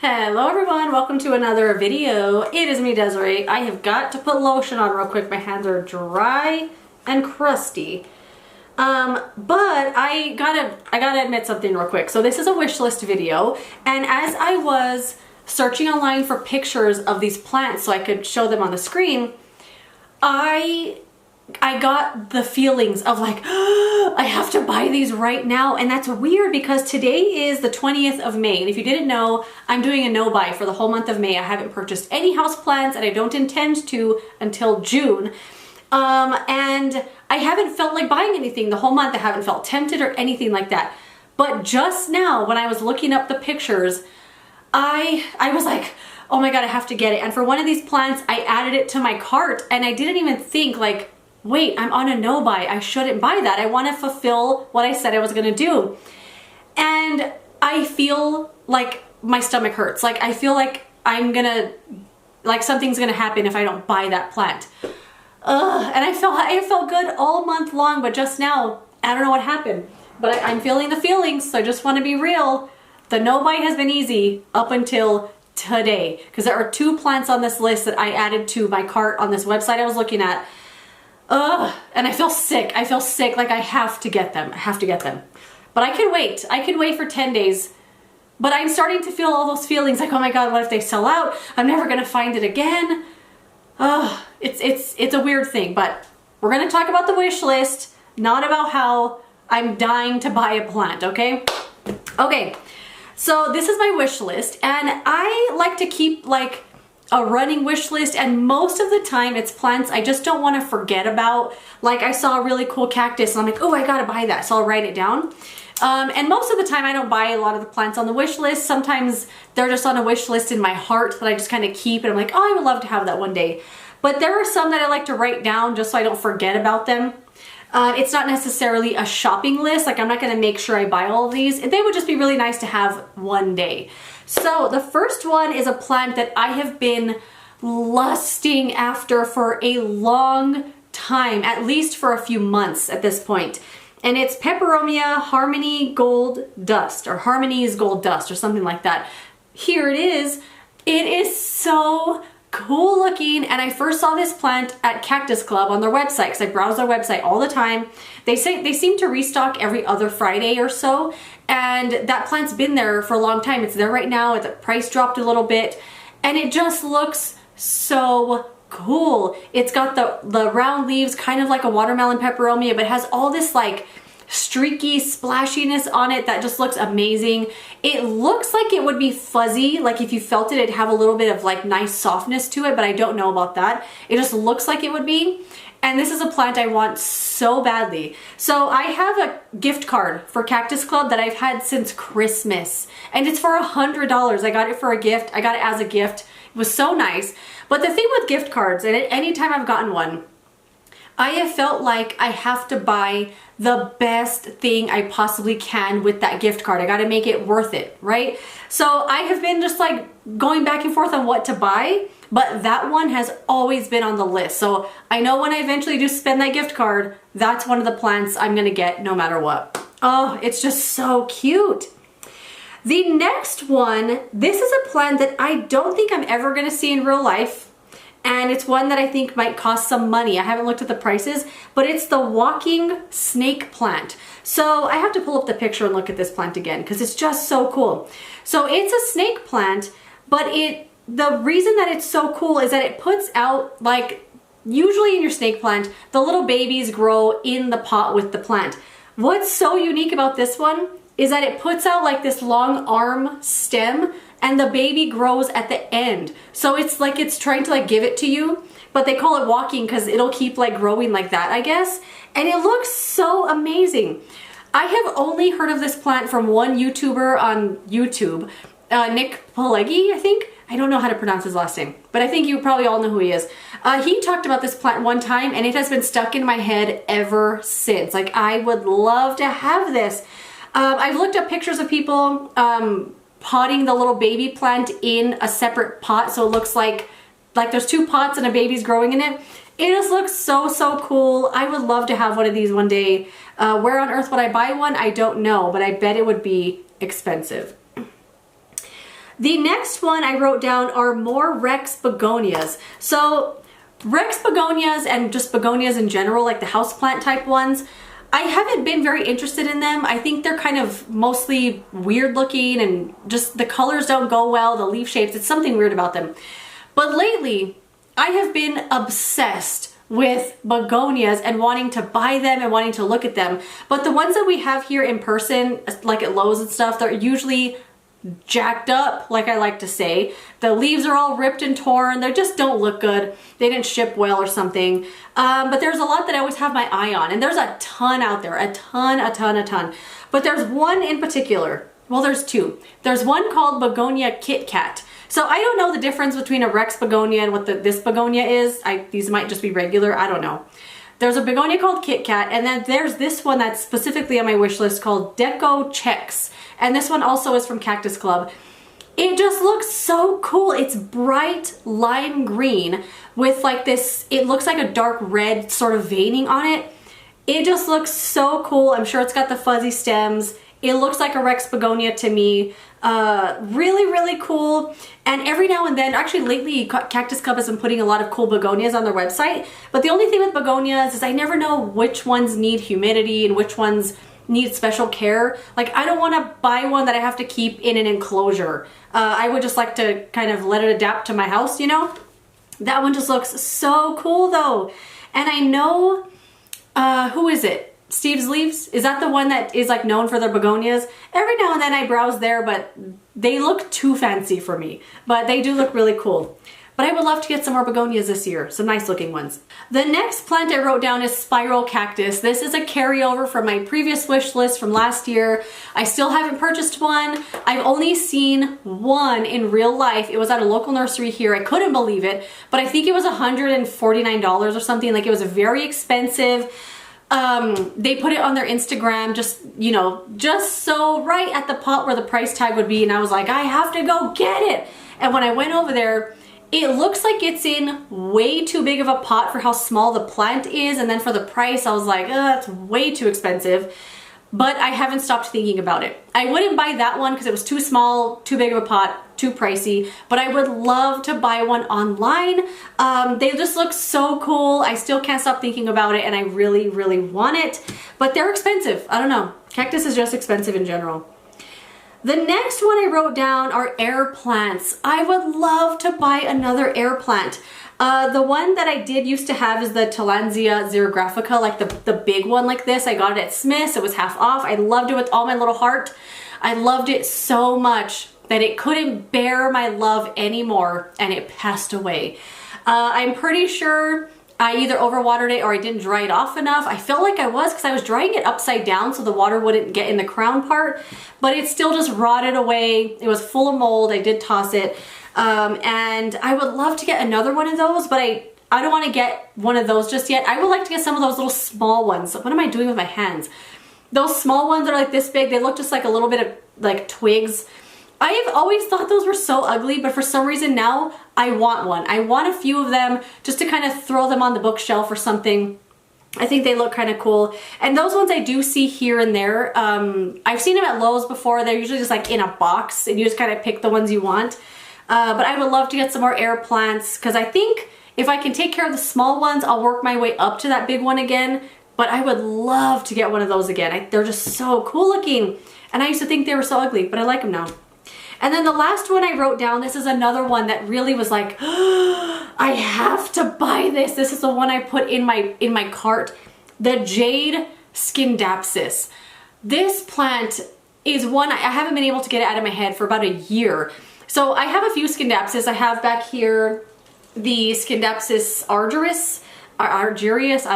Hello everyone, welcome to another video. It is me, Desiree. I have got to put lotion on real quick. My hands are dry and crusty. But I gotta admit something real quick. So this is a wish list video, and as I was searching online for pictures of these plants so I could show them on the screen, I got the feelings of like, I have to buy these right now. And that's weird because today is the 20th of May. And if you didn't know, I'm doing a no buy for the whole month of May. I haven't purchased any houseplants and I don't intend to until June. And I haven't felt like buying anything the whole month. I haven't felt tempted or anything like that. But just now when I was looking up the pictures, I was like, oh my God, I have to get it. And for one of these plants, I added it to my cart and I didn't even think like, wait, I'm on a no buy. I shouldn't buy that. I want to fulfill what I said I was going to do. And I feel like my stomach hurts. Like I feel like something's going to happen if I don't buy that plant. And I felt good all month long, but just now, I don't know what happened. But I'm feeling the feelings, so I just want to be real. The no buy has been easy up until today, because there are two plants on this list that I added to my cart on this website I was looking at. And I feel sick. I feel sick, like I have to get them. I have to get them. But I can wait. I can wait for 10 days. But I'm starting to feel all those feelings like, oh my God, what if they sell out? I'm never going to find it again. It's a weird thing, but we're going to talk about the wish list, not about how I'm dying to buy a plant, okay? Okay, so this is my wish list, and I like to keep like a running wish list, and most of the time it's plants I just don't want to forget about. Like I saw a really cool cactus and I'm like, oh, I gotta buy that, so I'll write it down. And most of the time I don't buy a lot of the plants on the wish list. Sometimes they're just on a wish list in my heart that I just kind of keep, and I'm like, oh, I would love to have that one day. But there are some that I like to write down just so I don't forget about them. It's not necessarily a shopping list. Like I'm not gonna make sure I buy all of these. They would just be really nice to have one day. So the first one is a plant that I have been lusting after for a long time, at least for a few months at this point. And it's Peperomia Harmony Gold Dust, or Harmony's Gold Dust, or something like that. Here it is. It is so cool looking, and I first saw this plant at Cactus Club on their website because I browse their website all the time. They seem to restock every other Friday or so, and that plant's been there for a long time. It's there right now. The price dropped a little bit, and it just looks so cool. It's got the round leaves, kind of like a watermelon peperomia, but it has all this like streaky splashiness on it that just looks amazing. It looks like it would be fuzzy, like if you felt it, it'd have a little bit of like nice softness to it, but I don't know about that. It just looks like it would be. And this is a plant I want so badly. So I have a gift card for Cactus Club that I've had since Christmas, and it's for $100. I got it for a gift. I got it as a gift. It was so nice. But the thing with gift cards, and anytime I've gotten one, I have felt like I have to buy the best thing I possibly can with that gift card. I gotta make it worth it, right? So I have been just like going back and forth on what to buy, but that one has always been on the list. So I know when I eventually do spend that gift card, that's one of the plants I'm gonna get no matter what. Oh, it's just so cute. The next one, this is a plant that I don't think I'm ever gonna see in real life. And it's one that I think might cost some money. I haven't looked at the prices, but it's the walking snake plant. So I have to pull up the picture and look at this plant again because it's just so cool. So it's a snake plant, but the reason that it's so cool is that it puts out, like usually in your snake plant, the little babies grow in the pot with the plant. What's so unique about this one is that it puts out like this long arm stem, and the baby grows at the end. So it's like it's trying to like give it to you, but they call it walking because it'll keep like growing like that, I guess. And it looks so amazing. I have only heard of this plant from one YouTuber on YouTube, Nick Pileggi, I think. I don't know how to pronounce his last name, but I think you probably all know who he is. He talked about this plant one time, and it has been stuck in my head ever since. Like I would love to have this. I've looked up pictures of people potting the little baby plant in a separate pot, so it looks like there's two pots and a baby's growing in it. It just looks so cool. I would love to have one of these one day. Where on earth would I buy one? I don't know, but I bet it would be expensive. The next one I wrote down are more Rex begonias. So Rex begonias and just begonias in general, like the houseplant type ones, I haven't been very interested in them. I think they're kind of mostly weird looking and just the colors don't go well, the leaf shapes, it's something weird about them. But lately, I have been obsessed with begonias and wanting to buy them and wanting to look at them. But the ones that we have here in person, like at Lowe's and stuff, they're usually jacked up, like I like to say. The leaves are all ripped and torn. They just don't look good. They didn't ship well or something. But there's a lot that I always have my eye on, and there's a ton out there, a ton. But there's one in particular. Well, there's two. There's one called Begonia Kit Kat. So I don't know the difference between a Rex begonia and what this begonia is. These might just be regular, I don't know. There's a begonia called Kit Kat, and then there's this one that's specifically on my wish list called Deco Checks. And this one also is from Cactus Club. It just looks so cool. It's bright lime green with like this, it looks like a dark red sort of veining on it. It just looks so cool. I'm sure it's got the fuzzy stems. It looks like a Rex begonia to me. Really cool. And every now and then, actually lately, Cactus Club has been putting a lot of cool begonias on their website. But the only thing with begonias is I never know which ones need humidity and which ones need special care. Like, I don't want to buy one that I have to keep in an enclosure. I would just like to kind of let it adapt to my house, you know? That one just looks so cool though. And I know, who is it? Steve's Leaves? Is that the one that is like known for their begonias? Every now and then I browse there, but they look too fancy for me. But they do look really cool. But I would love to get some more begonias this year, some nice looking ones. The next plant I wrote down is Spiral Cactus. This is a carryover from my previous wish list from last year. I still haven't purchased one. I've only seen one in real life. It was at a local nursery here. I couldn't believe it, but I think it was $149 or something. Like, it was very expensive. They put it on their Instagram, just, you know, just so right at the pot where the price tag would be, and I was like, I have to go get it. And when I went over there, it looks like it's in way too big of a pot for how small the plant is, and then for the price, I was like, that's way too expensive. But I haven't stopped thinking about it. I wouldn't buy that one because it was too small, too big of a pot, too pricey, but I would love to buy one online. They just look so cool. I still can't stop thinking about it, and I really want it, but they're expensive. I don't know. Cactus is just expensive in general. The next one I wrote down are air plants. I would love to buy another air plant. The one that I did used to have is the Tillandsia xerographica, like the big one like this. I got it at Smith's. It was half off. I loved it with all my little heart. I loved it so much that it couldn't bear my love anymore, and it passed away. I'm pretty sure I either overwatered it or I didn't dry it off enough. I felt like I was, because I was drying it upside down so the water wouldn't get in the crown part, but it still just rotted away. It was full of mold. I did toss it. And I would love to get another one of those, but I don't want to get one of those just yet. I would like to get some of those little small ones. What am I doing with my hands? Those small ones that are like this big, they look just like a little bit of like twigs. I have always thought those were so ugly, but for some reason now I want one. I want a few of them just to kind of throw them on the bookshelf or something. I think they look kind of cool. And those ones I do see here and there. I've seen them at Lowe's before. They're usually just like in a box, and you just kind of pick the ones you want. But I would love to get some more air plants, because I think if I can take care of the small ones, I'll work my way up to that big one again. But I would love to get one of those again. They're just so cool looking. And I used to think they were so ugly, but I like them now. And then the last one I wrote down, this is another one that really was like, oh, I have to buy this. This is the one I put in my cart. The Jadeskandapsis. This plant is one, I haven't been able to get it out of my head for about a year. So I have a few Scindapsus. I have back here the Scindapsus argyris, I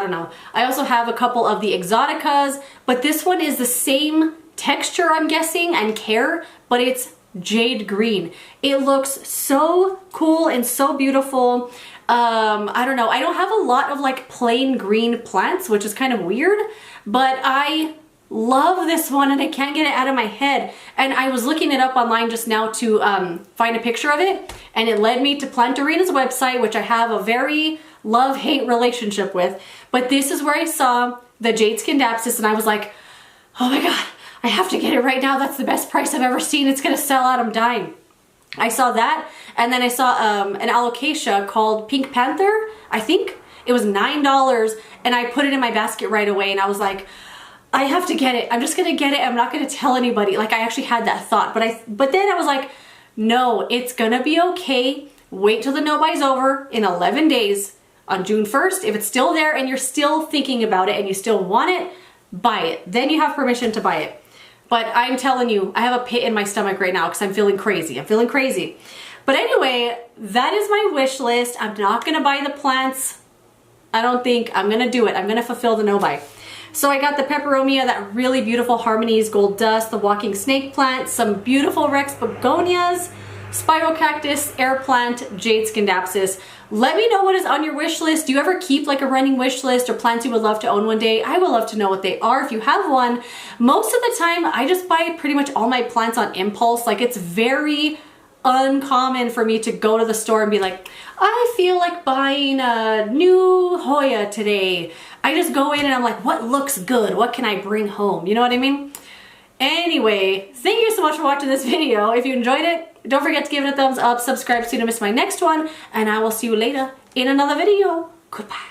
don't know. I also have a couple of the exoticas, but this one is the same texture, I'm guessing, and care, but it's jade green. It looks so cool and so beautiful. I don't know. I don't have a lot of like plain green plants, which is kind of weird, but I love this one and I can't get it out of my head. And I was looking it up online just now to find a picture of it, and it led me to Plantarina's website, which I have a very love-hate relationship with. But this is where I saw the Jadeskandapsis, and I was like, oh my god, I have to get it right now. That's the best price I've ever seen. It's gonna sell out. I'm dying. I saw that, and then I saw an alocasia called Pink Panther, I think. It was $9, and I put it in my basket right away, and I was like, I have to get it. I'm just gonna get it. I'm not gonna tell anybody. Like, I actually had that thought, but then I was like, no, it's gonna be okay. Wait till the no-buy's over in 11 days on June 1st. If it's still there and you're still thinking about it and you still want it, buy it. Then you have permission to buy it. But I'm telling you, I have a pit in my stomach right now because I'm feeling crazy. I'm feeling crazy. But anyway, that is my wish list. I'm not gonna buy the plants. I don't think I'm gonna do it. I'm gonna fulfill the no-buy. So I got the Peperomia, that really beautiful Harmonies Gold Dust, the Walking Snake plant, some beautiful Rex Begonias, Spiral Cactus, Air Plant, Jadeskandapsis. Let me know what is on your wish list. Do you ever keep like a running wish list or plants you would love to own one day? I would love to know what they are if you have one. Most of the time, I just buy pretty much all my plants on impulse. Like, it's very uncommon for me to go to the store and be like, I feel like buying a new Hoya today. I just go in and I'm like, what looks good? What can I bring home? You know what I mean? Anyway, thank you so much for watching this video. If you enjoyed it, don't forget to give it a thumbs up, subscribe so you don't miss my next one, and I will see you later in another video. Goodbye.